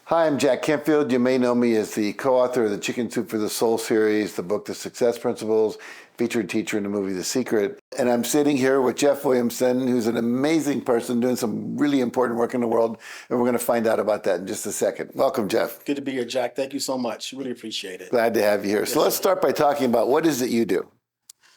Hi, I'm Jack Canfield. You may know me as the co-author of the Chicken Soup for the Soul series, the book The Success Principles, featured teacher in the movie The Secret. And I'm sitting here with Jeff Williamson, who's an amazing person doing some really important work in the world. And we're going to find out about that in just a second. Welcome, Jeff. Good to be here, Jack. Thank you so much. Really appreciate it. Glad to have you here. Yes, So let's sir. start by talking about what is it you do?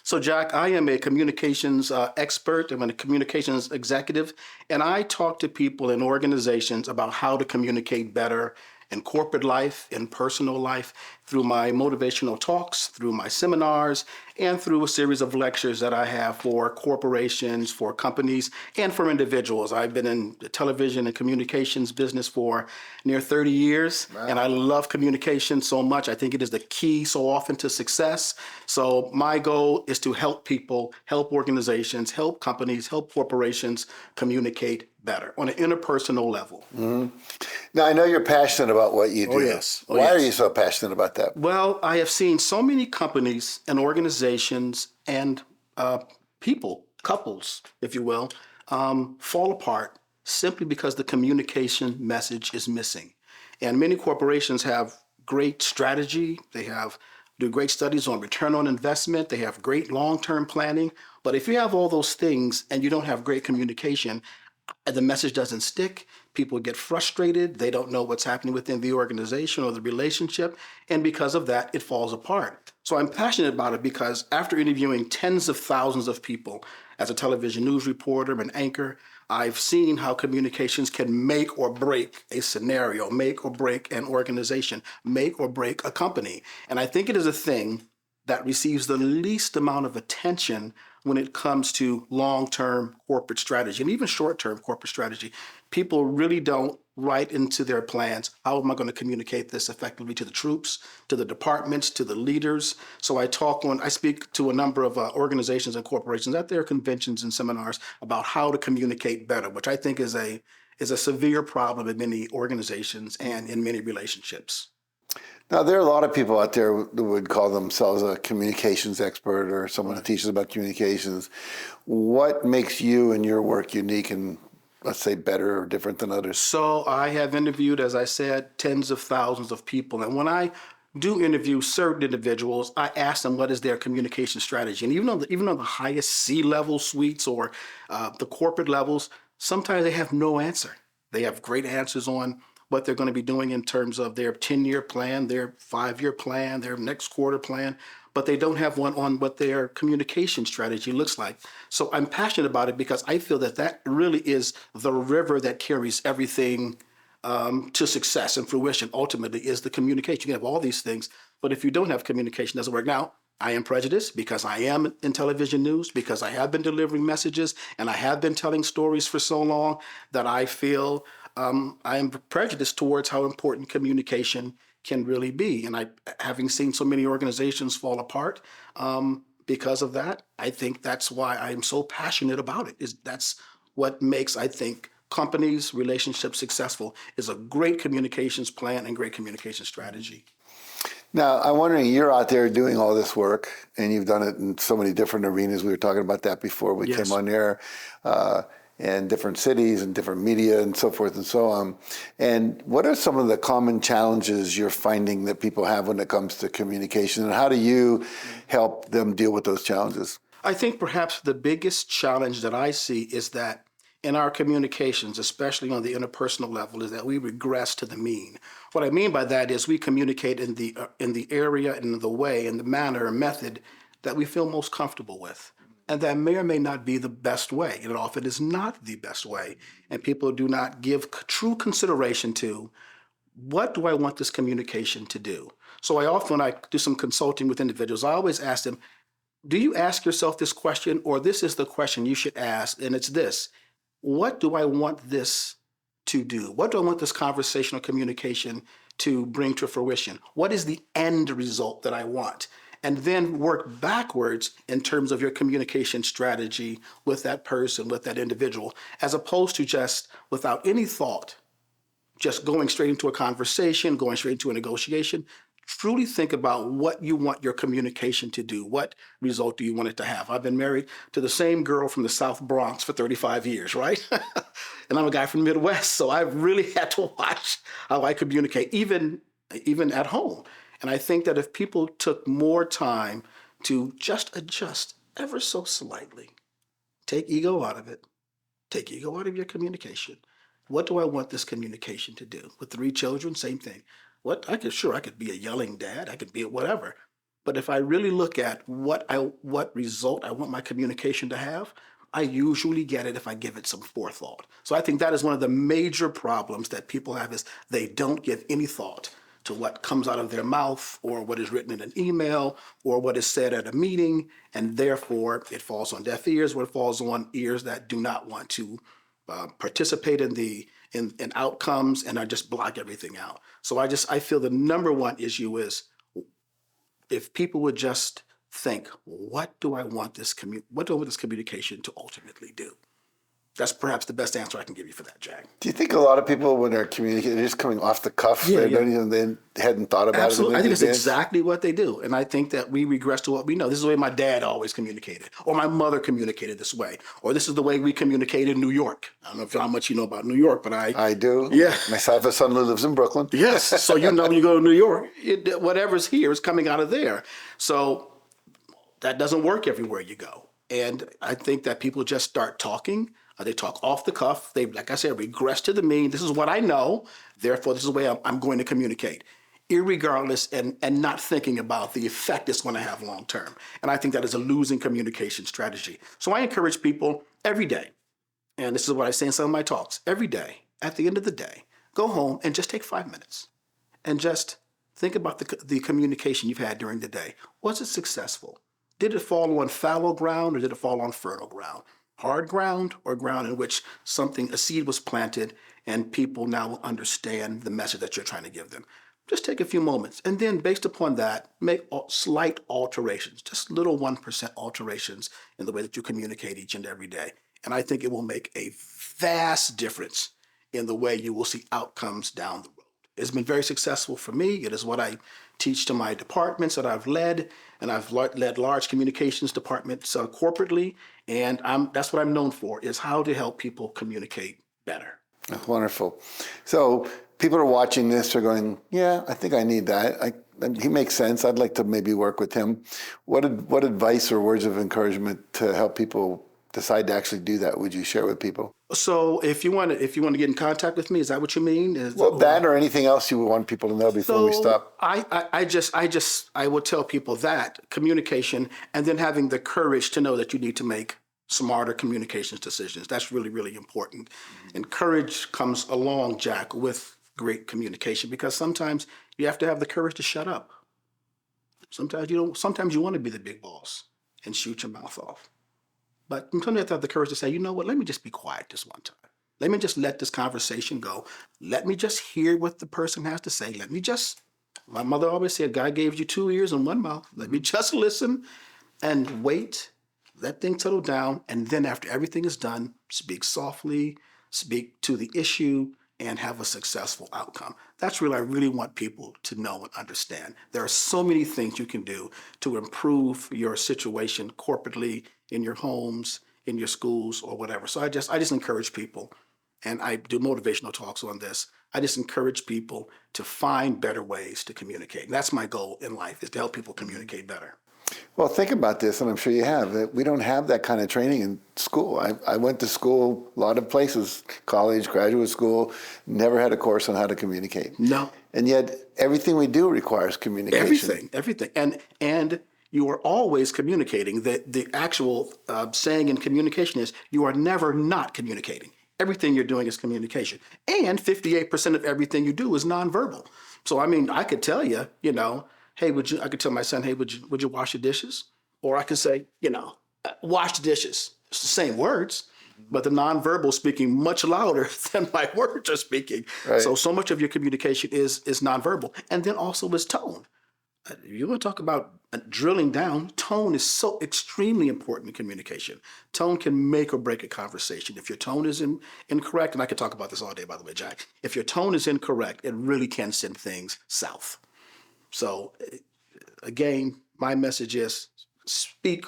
So, Jack, I am a communications expert. I'm a communications executive, and I talk to people in organizations about how to communicate better in corporate life, in personal life, through my motivational talks, through my seminars, and through a series of lectures that I have for corporations, for companies, and for individuals. I've been in the television and communications business for near 30 years, and I love communication so much. I think it is the key so often to success. So my goal is to help people, help organizations, help companies, help corporations communicate better on an interpersonal level. Mm-hmm. Now, I know you're passionate about what you do. Oh, yes. Why are you so passionate about that? Well, I have seen so many companies and organizations and people, couples, if you will, fall apart simply because the communication message is missing. And many corporations have great strategy. They do great studies on return on investment. They have great long-term planning. But if you have all those things and you don't have great communication, the message doesn't stick. People get frustrated. They don't know what's happening within the organization or the relationship. And because of that, it falls apart. So I'm passionate about it because after interviewing tens of thousands of people as a television news reporter and anchor, I've seen how communications can make or break a scenario, make or break an organization, make or break a company. And I think it is a thing that receives the least amount of attention when it comes to long-term corporate strategy and even short-term corporate strategy. People really don't write into their plans, how am I going to communicate this effectively to the troops, to the departments, to the leaders? So I speak to a number of organizations and corporations at their conventions and seminars about how to communicate better, which I think is a severe problem in many organizations and in many relationships. Now, there are a lot of people out there who would call themselves a communications expert or someone who teaches about communications. What makes you and your work unique and, let's say, better or different than others? So I have interviewed, as I said, tens of thousands of people. And when I do interview certain individuals, I ask them what is their communication strategy. And even on the highest C-level suites or the corporate levels, sometimes they have no answer. They have great answers on what they're going to be doing in terms of their 10-year plan, their 5-year plan, their next quarter plan, but they don't have one on what their communication strategy looks like. So I'm passionate about it because I feel that really is the river that carries everything to success and fruition, ultimately, is the communication. You can have all these things, but if you don't have communication, it doesn't work. Now, I am prejudiced because I am in television news, because I have been delivering messages and I have been telling stories for so long that I feel I am prejudiced towards how important communication can really be. And having seen so many organizations fall apart because of that, I think that's why I'm so passionate about it. That's what makes, I think, companies, relationships successful, is a great communications plan and great communication strategy. Now, I'm wondering, you're out there doing all this work, and you've done it in so many different arenas. We were talking about that before we came on air, and different cities and different media and so forth and so on. And what are some of the common challenges you're finding that people have when it comes to communication, and how do you help them deal with those challenges? I think perhaps the biggest challenge that I see is that in our communications, especially on the interpersonal level, is that we regress to the mean. What I mean by that is we communicate in the area, in the way, in the manner or method that we feel most comfortable with. And that may or may not be the best way. And it often is not the best way. And people do not give true consideration to, what do I want this communication to do? So when I do some consulting with individuals, I always ask them, do you ask yourself this question, or this is the question you should ask, and it's this: what do I want this to do? What do I want this conversational communication to bring to fruition? What is the end result that I want? And then work backwards in terms of your communication strategy with that person, with that individual, as opposed to just without any thought, just going straight into a conversation, going straight into a negotiation. truly think about what you want your communication to do. What result do you want it to have? I've been married to the same girl from the South Bronx for 35 years, right? And I'm a guy from the Midwest, so I've really had to watch how I communicate, even at home. And I think that if people took more time to just adjust ever so slightly, take ego out of it, take ego out of your communication. What do I want this communication to do? With 3 children, same thing. I could be a yelling dad, I could be whatever. But if I really look at what result I want my communication to have, I usually get it if I give it some forethought. So I think that is one of the major problems that people have is they don't give any thought to what comes out of their mouth or what is written in an email or what is said at a meeting, and therefore it falls on deaf ears or it falls on ears that do not want to participate in outcomes, and I just block everything out. So I feel the number one issue is if people would just think, what do I want this communication to ultimately do? That's perhaps the best answer I can give you for that, Jack. Do you think a lot of people, when they're communicating, they're just coming off the cuff? Yeah, they hadn't thought about Absolutely. it. I think it's exactly what they do. And I think that we regress to what we know. This is the way my dad always communicated, or my mother communicated this way, or this is the way we communicate in New York. I don't know how much you know about New York, but I do. Yeah. Myself, a son who lives in Brooklyn. Yes. So when you go to New York, whatever's here is coming out of there. So that doesn't work everywhere you go. And I think that people just start talking. They talk off the cuff. They, like I said, regress to the mean. This is what I know. Therefore, this is the way I'm going to communicate, irregardless and not thinking about the effect it's going to have long term. And I think that is a losing communication strategy. So I encourage people every day, and this is what I say in some of my talks, every day, at the end of the day, go home and just take 5 minutes and just think about the communication you've had during the day. Was it successful? Did it fall on fallow ground or did it fall on fertile ground? Hard ground or ground in which a seed was planted and people now will understand the message that you're trying to give them. Just take a few moments and then based upon that, make slight alterations, just little 1% alterations in the way that you communicate each and every day. And I think it will make a vast difference in the way you will see outcomes down the road. It's been very successful for me. It is what I teach to my departments that I've led, and I've led large communications departments corporately, and that's what I'm known for, is how to help people communicate better. That's wonderful. So people are watching this, are going, yeah, I think I need that. He makes sense. I'd like to maybe work with him. What advice or words of encouragement to help people decide to actually do that would you share with people? So if you want to get in contact with me, is that what you mean? That or anything else you would want people to know before we stop? I will tell people that communication and then having the courage to know that you need to make smarter communications decisions. That's really, really important. And courage comes along, Jack, with great communication, because sometimes you have to have the courage to shut up. Sometimes you don't. Sometimes you want to be the big boss and shoot your mouth off. But sometimes you have to have the courage to say, you know what, let me just be quiet this one time. Let me just let this conversation go. Let me just hear what the person has to say. My mother always said, God gave you 2 ears and 1 mouth. Let me just listen and wait, let things settle down. And then after everything is done, speak softly, speak to the issue, and have a successful outcome. That's really, I really want people to know and understand. There are so many things you can do to improve your situation corporately, in your homes, in your schools, or whatever. So I just encourage people, and I do motivational talks on this. I just encourage people to find better ways to communicate. And that's my goal in life, is to help people communicate better. Well, think about this, and I'm sure you have. That we don't have that kind of training in school. I went to school, a lot of places, college, graduate school, never had a course on how to communicate. No. And yet, everything we do requires communication. Everything. And you are always communicating. The actual saying in communication is you are never not communicating. Everything you're doing is communication. And 58% of everything you do is nonverbal. So, I mean, I could tell you, hey, I could tell my son, hey, would you wash the dishes? Or I could say, wash the dishes. It's the same words, but the nonverbal speaking much louder than my words are speaking. Right. So much of your communication is nonverbal. And then also is tone. You want to talk about drilling down, tone is so extremely important in communication. Tone can make or break a conversation. If your tone is incorrect, and I could talk about this all day, by the way, Jack. If your tone is incorrect, it really can send things south. So again, my message is speak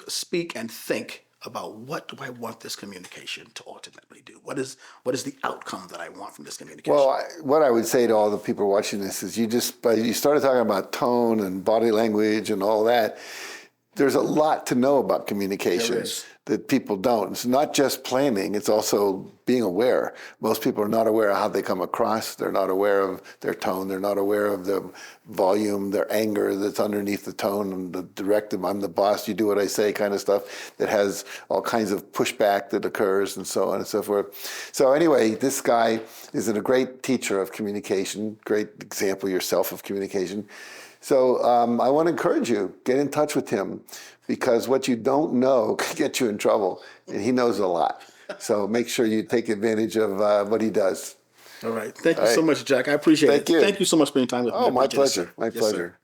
and think about, what do I want this communication to ultimately do? What is the outcome that I want from this communication? Well, what I would say to all the people watching this is you started talking about tone and body language and all that. There's a lot to know about communication that people don't. It's not just planning, it's also being aware. Most people are not aware of how they come across. They're not aware of their tone. They're not aware of the volume, their anger that's underneath the tone, and the directive, I'm the boss, you do what I say kind of stuff that has all kinds of pushback that occurs and so on and so forth. So anyway, this guy is a great teacher of communication, great example yourself of communication. So I want to encourage you, get in touch with him, because what you don't know can get you in trouble, and he knows a lot. So make sure you take advantage of what he does. All right. Thank you so much, Jack. I appreciate it. Thank you. Thank you so much for spending time with me. Oh, my pleasure. My pleasure.